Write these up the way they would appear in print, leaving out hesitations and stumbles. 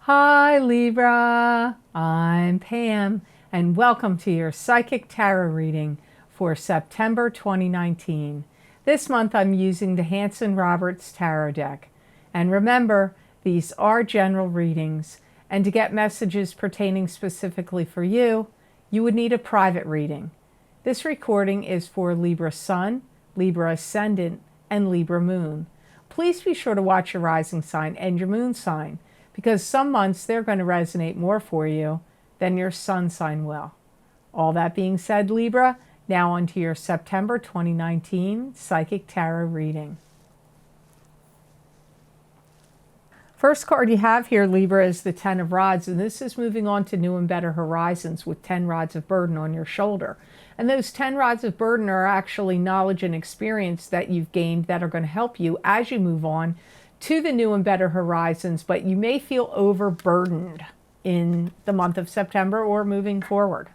Hi Libra, I'm Pam, and welcome to your Psychic Tarot reading for September 2019. This month I'm using the Hanson-Roberts Tarot deck. And remember, these are general readings, and to get messages pertaining specifically for you, you would need a private reading. This recording is for Libra Sun, Libra Ascendant, and Libra Moon. Please be sure to watch your rising sign and your moon sign, because some months they're going to resonate more for you than your sun sign will. All that being said, Libra, now on to your September 2019 Psychic Tarot reading. First card you have here, Libra, is the Ten of Rods, and this is moving on to new and better horizons with 10 rods of burden on your shoulder. And those 10 rods of burden are actually knowledge and experience that you've gained that are going to help you as you move on to the new and better horizons, but you may feel overburdened in the month of September or moving forward.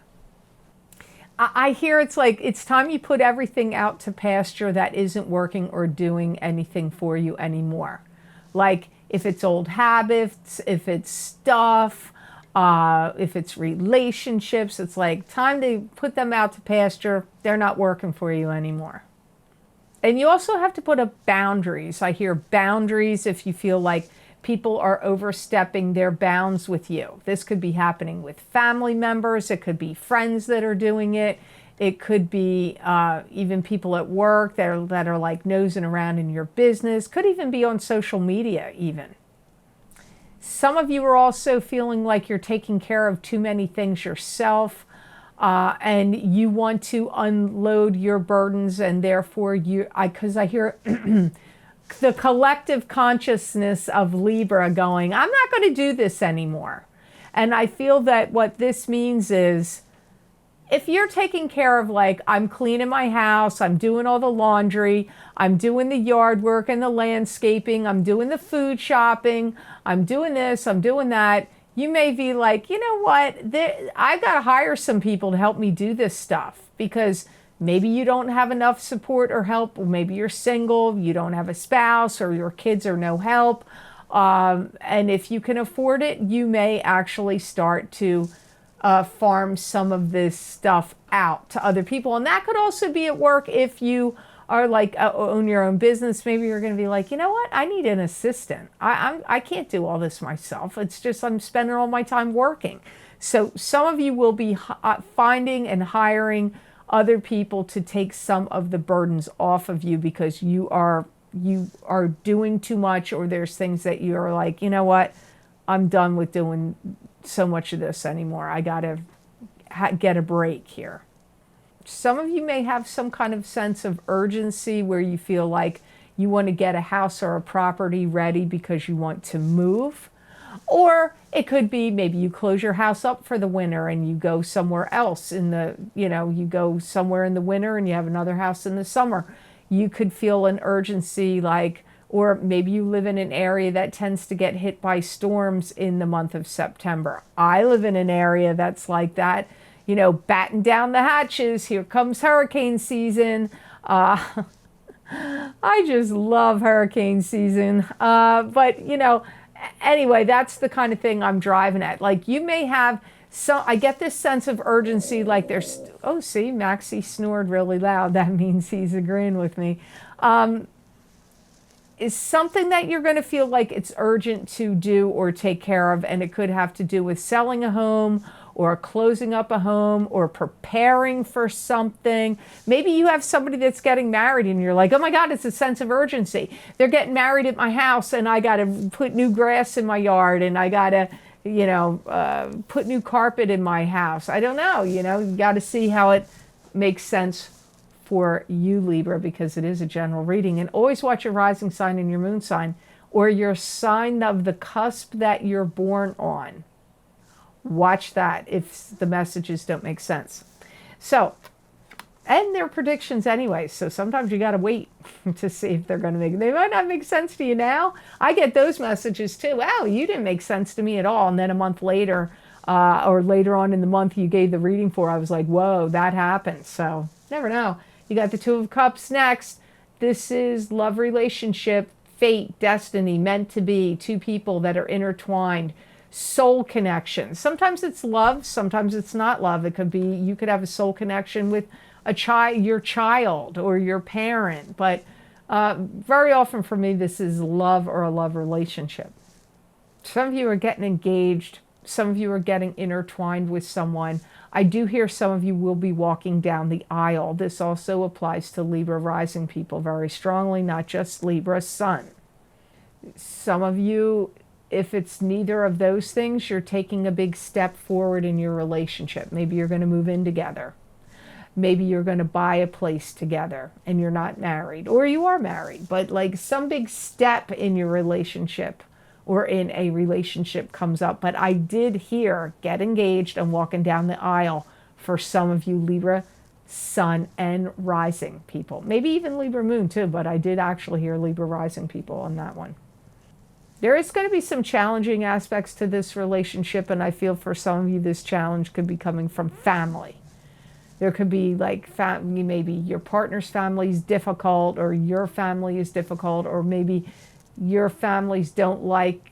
I hear it's like it's time you put everything out to pasture that isn't working or doing anything for you anymore. Like if it's old habits, if it's stuff, if it's relationships, it's like time to put them out to pasture. They're not working for you anymore. And you also have to put up boundaries. I hear boundaries if you feel like people are overstepping their bounds with you. This could be happening with family members. It could be friends that are doing it. It could be even people at work that are like nosing around in your business. Could even be on social media even. Some of you are also feeling like you're taking care of too many things yourself. And you want to unload your burdens, and therefore because I hear the collective consciousness of Libra going, I'm not going to do this anymore. And I feel that what this means is, if you're taking care of, like, I'm cleaning my house, I'm doing all the laundry, I'm doing the yard work and the landscaping, I'm doing the food shopping, I'm doing this, I'm doing that, you may be like, you know what, I got to hire some people to help me do this stuff, because maybe you don't have enough support or help, or maybe you're single, you don't have a spouse, or your kids are no help. And if you can afford it, you may actually start to farm some of this stuff out to other people. And that could also be at work if you are like own your own business. Maybe you're going to be like, you know what, I need an assistant. I can't do all this myself. It's just I'm spending all my time working. So some of you will be finding and hiring other people to take some of the burdens off of you, because you are doing too much, or there's things that you're like, you know what, I'm done with doing so much of this anymore. I got to get a break here. Some of you may have some kind of sense of urgency where you feel like you want to get a house or a property ready because you want to move. Or it could be maybe you close your house up for the winter and you go somewhere else you go somewhere in the winter and you have another house in the summer. You could feel an urgency, like, or maybe you live in an area that tends to get hit by storms in the month of September. I live in an area that's like that. Batten down the hatches. Here comes hurricane season. I just love hurricane season. But anyway, that's the kind of thing I'm driving at. Like, you may have I get this sense of urgency, like there's, oh, see, Maxie snored really loud. That means he's agreeing with me. Is something that you're going to feel like it's urgent to do or take care of, and it could have to do with selling a home, or closing up a home, or preparing for something. Maybe you have somebody that's getting married and you're like, oh my God, it's a sense of urgency. They're getting married at my house and I got to put new grass in my yard, and I got to, put new carpet in my house. I don't know, you got to see how it makes sense for you, Libra, because it is a general reading. And always watch your rising sign and your moon sign, or your sign of the cusp that you're born on. Watch that if the messages don't make sense. So, and they're predictions anyway, so sometimes you got to wait to see if they're going to they might not make sense to you now. I get those messages too. Wow, you didn't make sense to me at all. And then a month later, or later on in the month you gave the reading for, I was like, whoa, that happened. So, never know. You got the Two of Cups next. This is love, relationship, fate, destiny, meant to be, two people that are intertwined. soul connection. Sometimes it's love, sometimes it's not love. It could be, you could have a soul connection with your child or your parent, but very often for me, this is love or a love relationship. Some of you are getting engaged. Some of you are getting intertwined with someone. I do hear some of you will be walking down the aisle. This also applies to Libra rising people very strongly, not just Libra sun. Some of you, if it's neither of those things, you're taking a big step forward in your relationship. Maybe you're going to move in together. Maybe you're going to buy a place together and you're not married, or you are married, but like some big step in your relationship or in a relationship comes up. But I did hear get engaged and walking down the aisle for some of you Libra sun and rising people. Maybe even Libra moon too, but I did actually hear Libra rising people on that one. There is going to be some challenging aspects to this relationship, and I feel for some of you this challenge could be coming from family. There could be like maybe your partner's family is difficult, or your family is difficult, or maybe your family doesn't like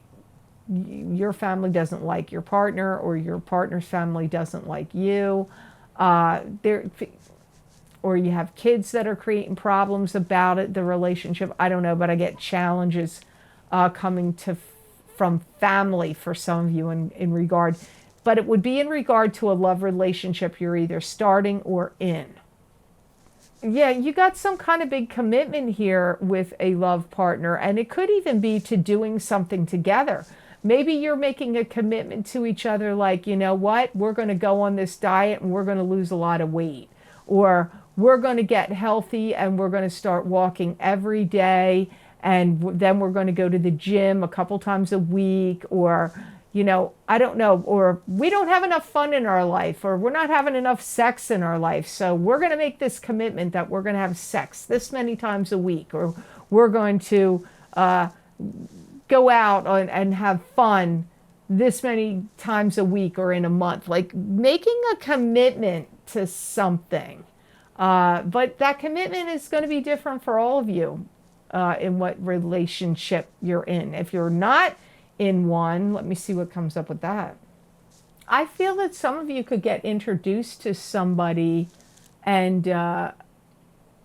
your partner, or your partner's family doesn't like you. Or you have kids that are creating problems about it, the relationship. I don't know, but I get challenges coming from family for some of you in regard. But it would be in regard to a love relationship you're either starting or in. Yeah, you got some kind of big commitment here with a love partner, and it could even be to doing something together. Maybe you're making a commitment to each other like, you know what, we're going to go on this diet and we're going to lose a lot of weight. Or we're going to get healthy and we're going to start walking every day, and then we're going to go to the gym a couple times a week, or you know, I don't know, or we don't have enough fun in our life, or we're not having enough sex in our life. So we're going to make this commitment that we're going to have sex this many times a week, or we're going to go out and have fun this many times a week or in a month. Like making a commitment to something. But that commitment is going to be different for all of you in what relationship you're in. If you're not in one, let me see what comes up with that. I feel that some of you could get introduced to somebody and that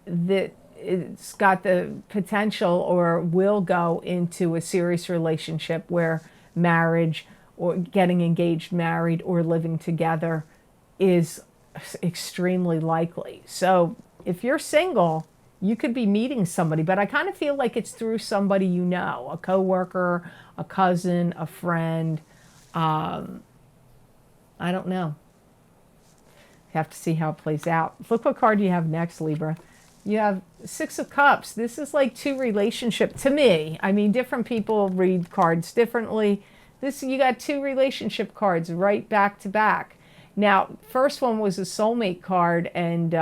it's got the potential or will go into a serious relationship where marriage or getting engaged, married, or living together is extremely likely. So if you're single, you could be meeting somebody, but I kind of feel like it's through somebody you know, a coworker, a cousin, a friend. I don't know. You have to see how it plays out. Look what card you have next, Libra. You have Six of Cups. This is like two relationship to me. I mean, different people read cards differently. You got two relationship cards right back to back. Now, first one was a soulmate card and,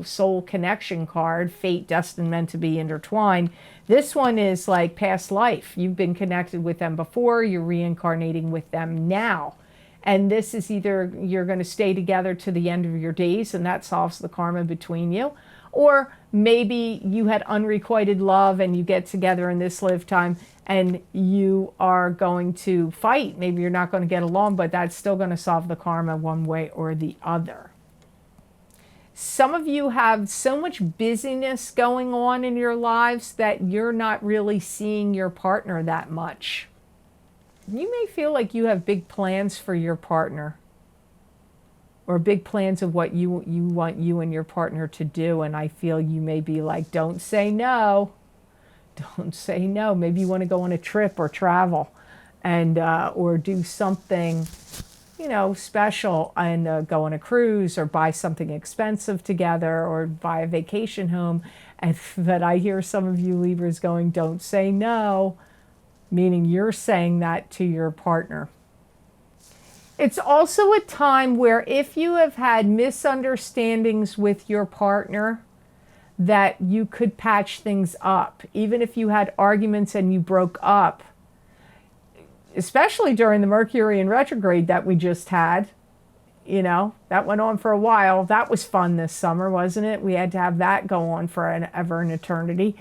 soul connection card, fate, destined, meant to be intertwined. This one is like past life. You've been connected with them before, you're reincarnating with them now. And this is either you're going to stay together to the end of your days, and that solves the karma between you, or maybe you had unrequited love and you get together in this lifetime and you are going to fight. Maybe you're not going to get along, but that's still going to solve the karma one way or the other. Some of you have so much busyness going on in your lives that you're not really seeing your partner that much. You may feel like you have big plans for your partner, or big plans of what you want you and your partner to do, and I feel you may be like, don't say no. Don't say no. Maybe you want to go on a trip or travel and or do something, special, and go on a cruise or buy something expensive together or buy a vacation home. But I hear some of you Libras going, don't say no, meaning you're saying that to your partner. It's also a time where if you have had misunderstandings with your partner, that you could patch things up. Even if you had arguments and you broke up, especially during the Mercury in retrograde that we just had, that went on for a while. That was fun this summer, wasn't it? We had to have that go on for ever and eternity.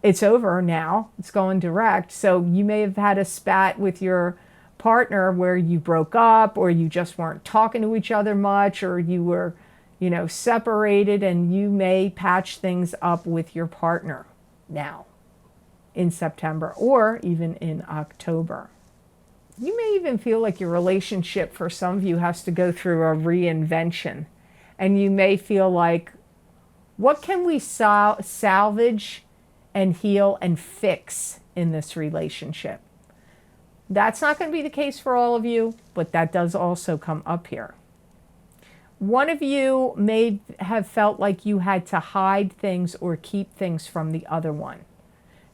it's over now. It's going direct. So you may have had a spat with your partner where you broke up, or you just weren't talking to each other much, or you were, separated, and you may patch things up with your partner now in September or even in October. You may even feel like your relationship, for some of you, has to go through a reinvention. And you may feel like, what can we salvage and heal and fix in this relationship? That's not going to be the case for all of you, but that does also come up here. One of you may have felt like you had to hide things or keep things from the other one.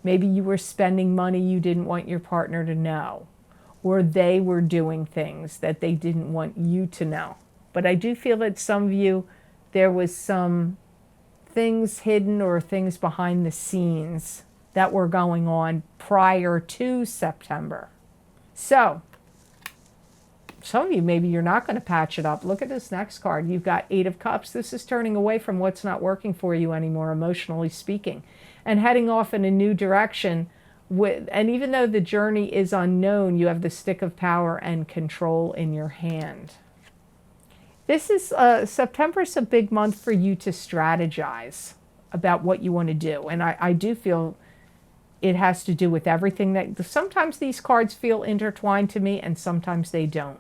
Maybe you were spending money you didn't want your partner to know, or they were doing things that they didn't want you to know. But I do feel that some of you, there was some things hidden or things behind the scenes that were going on prior to September. So, some of you, maybe you're not going to patch it up. Look at this next card. You've got Eight of Cups. This is turning away from what's not working for you anymore, emotionally speaking, and heading off in a new direction. And even though the journey is unknown, you have the stick of power and control in your hand. This is, September is a big month for you to strategize about what you want to do. And I do feel it has to do with everything that, sometimes these cards feel intertwined to me and sometimes they don't.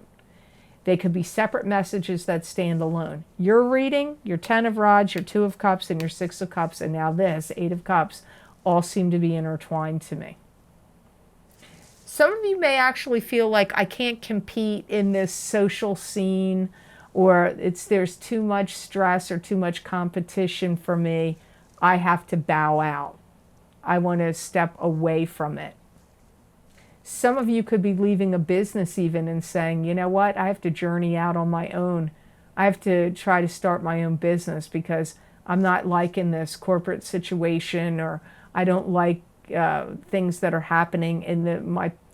They could be separate messages that stand alone. Your reading, your 10 of Rods, your 2 of Cups, and your 6 of Cups, and now this, 8 of Cups, all seem to be intertwined to me. Some of you may actually feel like, I can't compete in this social scene, or there's too much stress or too much competition for me. I have to bow out. I want to step away from it. Some of you could be leaving a business even and saying, you know what, I have to journey out on my own. I have to try to start my own business because I'm not liking this corporate situation, or I don't like things that are happening in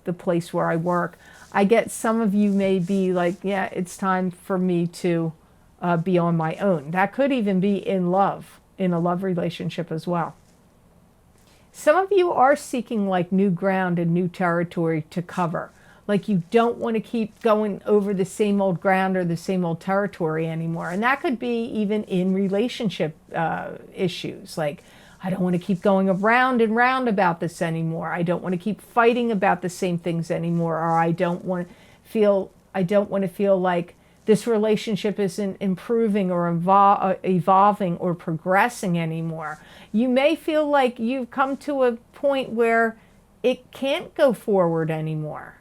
the place where I work. I get some of you may be like, yeah, it's time for me to be on my own. That could even be in love, in a love relationship as well. Some of you are seeking like new ground and new territory to cover. Like you don't want to keep going over the same old ground or the same old territory anymore. And that could be even in relationship issues. Like, I don't want to keep going around and round about this anymore. I don't want to keep fighting about the same things anymore. Or I don't want to feel like this relationship isn't improving or evolving or progressing anymore. You may feel like you've come to a point where it can't go forward anymore.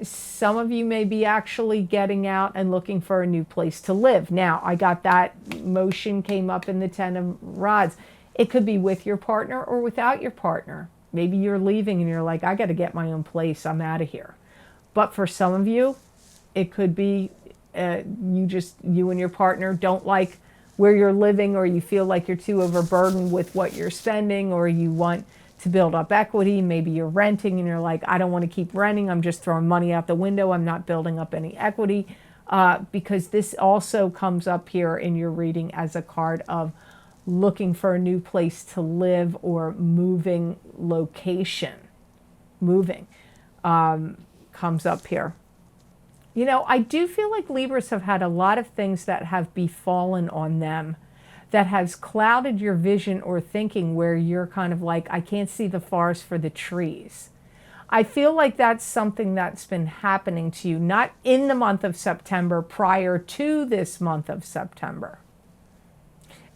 Some of you may be actually getting out and looking for a new place to live. Now, I got that motion came up in the 10 of Rods. It could be with your partner or without your partner. Maybe you're leaving and you're like, I got to get my own place. I'm out of here. But for some of you, it could be you and your partner don't like where you're living, or you feel like you're too overburdened with what you're spending, or you want to build up equity. Maybe you're renting and you're like, I don't want to keep renting. I'm just throwing money out the window. I'm not building up any equity, because this also comes up here in your reading as a card of looking for a new place to live or moving location. Moving comes up here. You know, I do feel like Libras have had a lot of things that have befallen on them that has clouded your vision or thinking, where you're kind of like, I can't see the forest for the trees. I feel like that's something that's been happening to you, not in the month of September, prior to this month of September.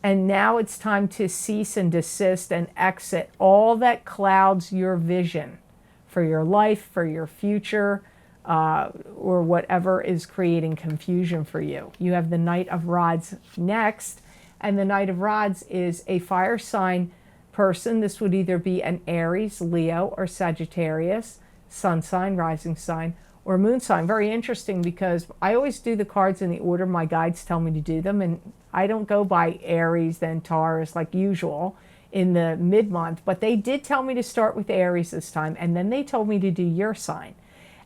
And now it's time to cease and desist and exit all that clouds your vision for your life, for your future, or whatever is creating confusion for you. You have the Knight of Rods next, and the Knight of Rods is a fire sign person. This would either be an Aries, Leo, or Sagittarius, sun sign, rising sign, or moon sign. Very interesting, because I always do the cards in the order my guides tell me to do them, and I don't go by Aries, then Taurus like usual in the mid-month, but they did tell me to start with Aries this time, and then they told me to do your sign.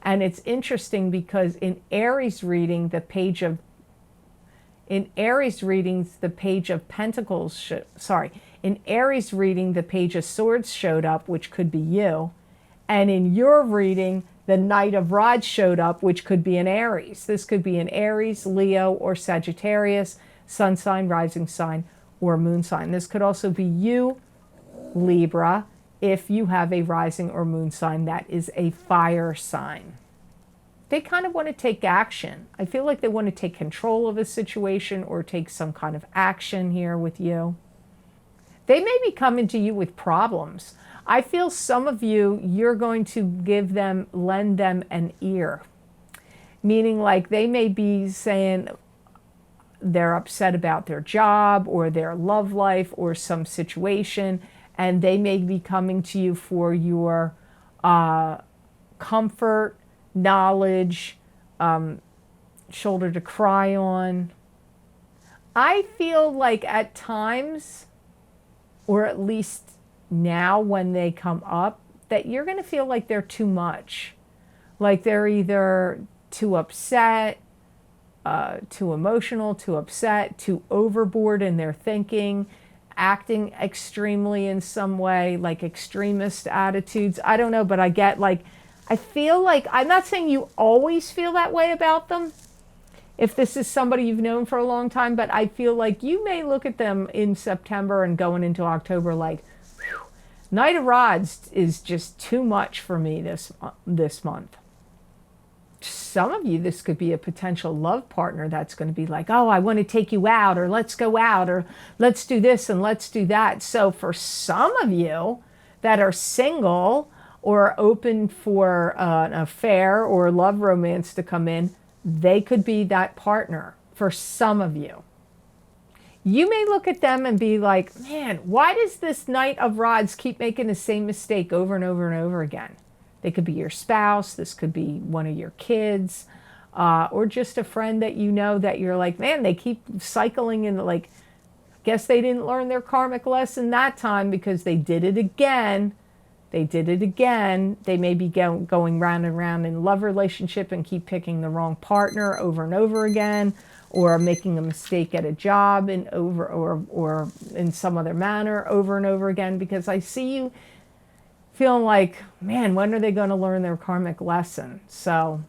And it's interesting because in Aries reading, the page of Pentacles, In Aries reading, the Page of Swords showed up, which could be you. And in your reading, the Knight of Rods showed up, which could be an Aries. This could be an Aries, Leo, or Sagittarius, sun sign, rising sign, or moon sign. This could also be you, Libra, if you have a rising or moon sign that is a fire sign. They kind of want to take action. I feel like they want to take control of a situation or take some kind of action here with you. They may be coming to you with problems. I feel some of you, you're going to lend them an ear. Meaning like they may be saying they're upset about their job or their love life or some situation, and they may be coming to you for your comfort, knowledge, shoulder to cry on. I feel like at times, or at least now when they come up, that you're going to feel like they're too much. Like they're either too upset, too emotional, too upset, too overboard in their thinking, acting extremely in some way, like extremist attitudes. I don't know, but I feel like, I'm not saying you always feel that way about them, if this is somebody you've known for a long time, but I feel like you may look at them in September and going into October like, whew, Knight of Rods is just too much for me this month. Some of you, this could be a potential love partner that's going to be like, oh, I want to take you out, or let's go out, or let's do this and let's do that. So for some of you that are single or open for an affair or love romance to come in, they could be that partner for some of you. You may look at them and be like, man, why does this Knight of Rods keep making the same mistake over and over and over again? They could be your spouse. This could be one of your kids, or just a friend that you know that you're like, man, they keep cycling in, like, guess they didn't learn their karmic lesson that time because they did it again. They did it again. They may be going round and round in a love relationship and keep picking the wrong partner over and over again, or making a mistake at a job or in some other manner over and over again, because I see you feeling like, man, when are they going to learn their karmic lesson? So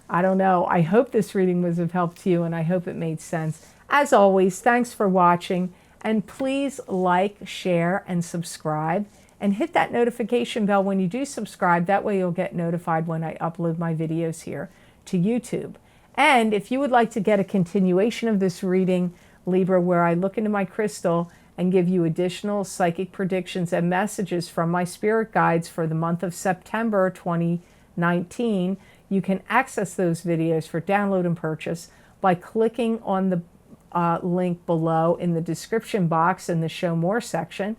I don't know. I hope this reading was of help to you, and I hope it made sense. As always, thanks for watching, and please like, share, and subscribe. And hit that notification bell when you do subscribe. That way you'll get notified when I upload my videos here to YouTube. And if you would like to get a continuation of this reading, Libra, where I look into my crystal and give you additional psychic predictions and messages from my spirit guides for the month of September 2019, you can access those videos for download and purchase by clicking on the link below in the description box in the Show More section.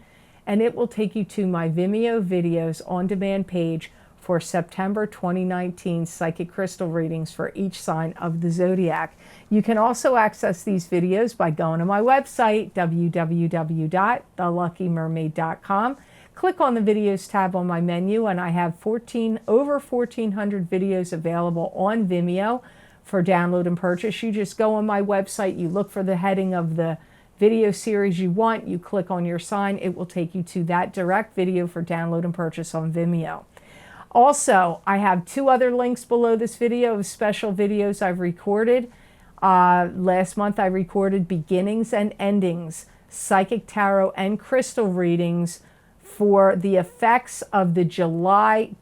And it will take you to my Vimeo videos on demand page for September 2019 psychic crystal readings for each sign of the zodiac. You can also access these videos by going to my website, www.theluckymermaid.com. Click on the videos tab on my menu, and I have over 1,400 videos available on Vimeo for download and purchase. You just go on my website, you look for the heading of the video series you want, you click on your sign, it will take you to that direct video for download and purchase on Vimeo. Also, I have 2 other links below this video of special videos I've recorded. Last month I recorded Beginnings and Endings, Psychic Tarot and Crystal readings for the effects of the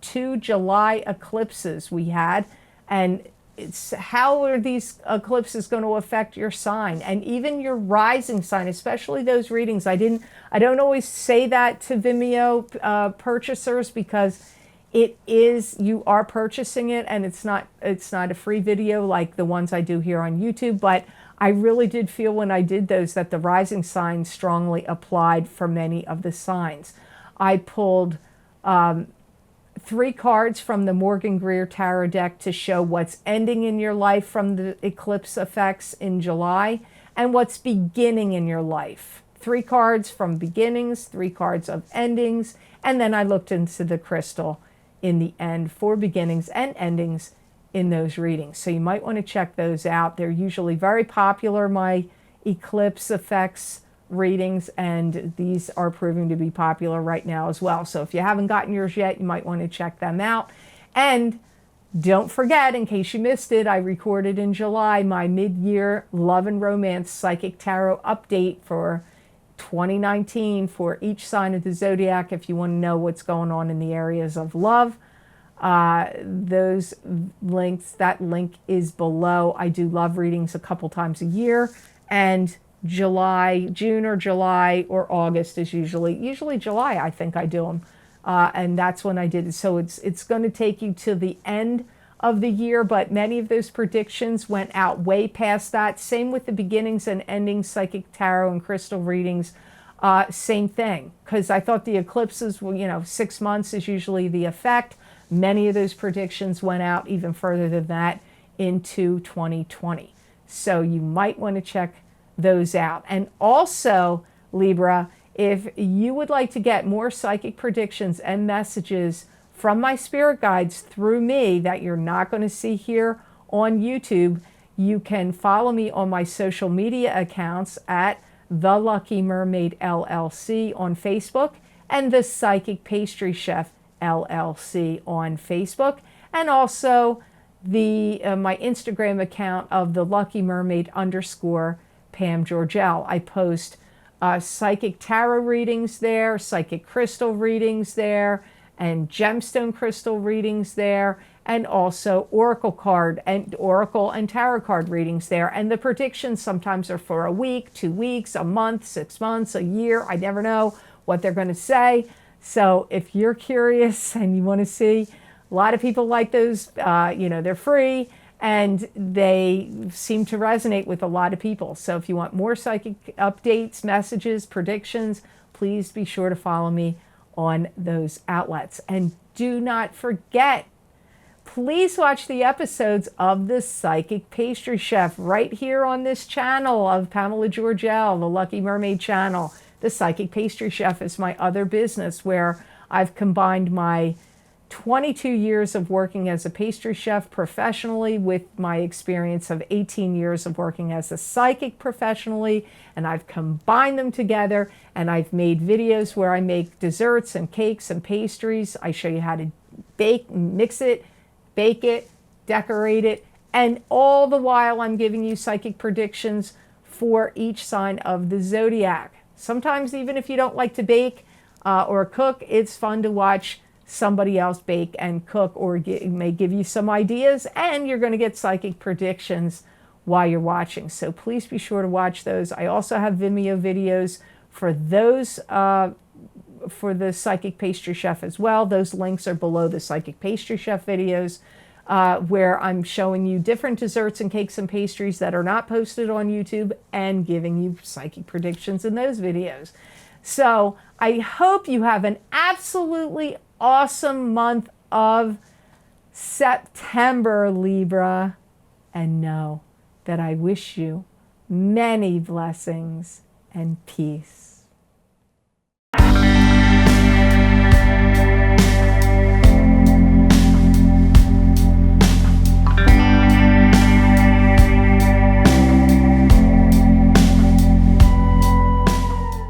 two July eclipses we had, and it's how are these eclipses going to affect your sign and even your rising sign, especially those readings. I don't always say that to Vimeo purchasers, because you are purchasing it, and it's not a free video like the ones I do here on YouTube. But I really did feel when I did those that the rising sign strongly applied for many of the signs. I pulled 3 cards from the Morgan Greer Tarot deck to show what's ending in your life from the eclipse effects in July and what's beginning in your life. 3 cards from beginnings, 3 cards of endings, and then I looked into the crystal in the end for beginnings and endings in those readings. So you might want to check those out. They're usually very popular, my eclipse effects readings, and these are proving to be popular right now as well. So if you haven't gotten yours yet, you might want to check them out. And don't forget, in case you missed it, I recorded in July my mid-year love and romance psychic tarot update for 2019 for each sign of the zodiac. If you want to know what's going on in the areas of love, those links, that link is below. I do love readings a couple times a year, and June or July or August is usually July. I think I do them, and that's when I did it. So it's going to take you to the end of the year, but many of those predictions went out way past that. Same with the beginnings and endings psychic tarot and crystal readings. Same thing, because I thought the eclipses were, 6 months is usually the effect. Many of those predictions went out even further than that into 2020. So you might want to check those out. And also, Libra, if you would like to get more psychic predictions and messages from my spirit guides through me that you're not going to see here on YouTube, you can follow me on my social media accounts at The Lucky Mermaid LLC on Facebook and The Psychic Pastry Chef LLC on Facebook, and also my Instagram account of The Lucky Mermaid _ Pam Georgel. I post psychic tarot readings there, psychic crystal readings there, and gemstone crystal readings there, and also oracle and tarot card readings there. And the predictions sometimes are for a week, 2 weeks, a month, 6 months, a year. I never know what they're going to say. So if you're curious and you want to see, a lot of people like those, they're free and they seem to resonate with a lot of people. So if you want more psychic updates, messages, predictions, please be sure to follow me on those outlets. And do not forget, please watch the episodes of The Psychic Pastry Chef right here on this channel of Pamela Georgel, the Lucky Mermaid channel. The Psychic Pastry Chef is my other business where I've combined my 22 years of working as a pastry chef professionally with my experience of 18 years of working as a psychic professionally, and I've combined them together, and I've made videos where I make desserts and cakes and pastries. I show you how to bake, mix it, bake it, decorate it, and all the while I'm giving you psychic predictions for each sign of the zodiac. Sometimes even if you don't like to bake or cook, it's fun to watch somebody else bake and cook, or it may give you some ideas, and you're going to get psychic predictions while you're watching. So please be sure to watch those. I also have Vimeo videos for those, for the Psychic Pastry Chef as well. Those links are below the Psychic Pastry Chef videos, where I'm showing you different desserts and cakes and pastries that are not posted on YouTube and giving you psychic predictions in those videos. So I hope you have an absolutely awesome month of September, Libra, and know that I wish you many blessings and peace.